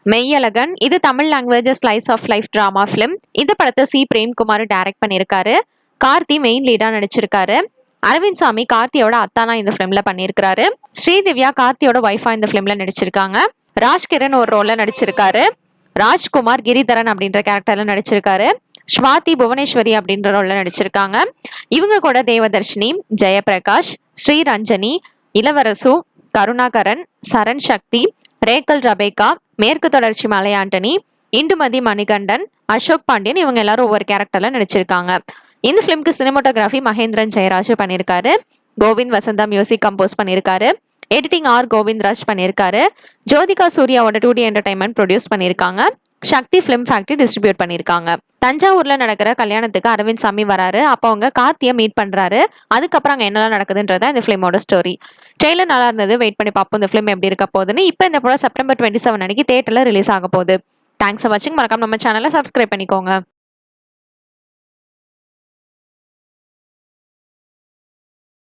மெய்யழகன் இது Tamil language slice of life drama film. இந்த படத்தை சி பிரேம்குமார் டைரக்ட் பண்ணியிருக்காரு. கார்த்தி மெயின் லீடா நடிச்சிருக்காரு. அரவிந்த் சாமி கார்த்தியோட அத்தானா இந்த ஃபிலிம்ல பண்ணியிருக்காரு. ஸ்ரீதிவ்யா கார்த்தியோட ஒய்ஃபா இந்த ஃபிலிம்ல நடிச்சிருக்காங்க. ராஜ்கிரண் ஒரு ரோல்ல நடிச்சிருக்காரு. ராஜ்குமார் கிரிதரன் அப்படின்ற கேரக்டர்ல நடிச்சிருக்காரு. ஸ்வாதி புவனேஸ்வரி அப்படின்ற ரோல்ல நடிச்சிருக்காங்க. இவங்க கூட தேவதர்ஷினி, ஜெயபிரகாஷ், ஸ்ரீரஞ்சனி, இளவரசு, கருணாகரன், சரண் சக்தி, ரேக்கல் ரபேகா, மேற்கு தொடர்ச்சி மலை ஆண்டனி, இந்துமதி மணிகண்டன், அசோக் பாண்டியன் இவங்க எல்லாரும் ஒவ்வொரு கேரக்டர்ல நடிச்சிருக்காங்க. இந்த ஃபிலிம்க்கு சினிமோட்டோகிராஃபி மகேந்திரன் ஜெயராஜ் பண்ணியிருக்காரு. கோவிந்த் வசந்தா மியூசிக் கம்போஸ் பண்ணியிருக்காரு. எடிட்டிங் ஆர் கோவிந்த்ராஜ் பண்ணியிருக்காரு. ஜோதிகா சூர்யாவோட 2D என்டர்டைன்மெண்ட் ப்ரொடியூஸ் பண்ணியிருக்காங்க. சக்தி ஃபிலிம் ஃபேக்டரி டிஸ்ட்ரிபியூட் பண்ணியிருக்காங்க. தஞ்சாவூர்ல நடக்கிற கல்யாணத்துக்கு அரவிந்த் சாமி வராரு. அப்போ அவங்க கார்த்தியை மீட் பண்றாரு. அதுக்கப்புறம் அங்கே என்னெல்லாம் நடக்குதுன்றத இந்த ஃபிலிமோட ஸ்டோரி. ட்ரெய்லர் நல்லா இருந்தது. வெயிட் பண்ணி பார்ப்போம் இந்த ஃபிலிம் எப்படி இருக்க போகுதுன்னு. இப்போ இந்த படம் செப்டம்பர் 27 அன்னைக்கு தியேட்டர்ல ரிலீஸ் ஆக போகுது. தேங்க்ஸ் ஃபார் வாட்சிங். மறக்காம நம்ம சேனலை சப்ஸ்கிரைப் பண்ணிக்கோங்க.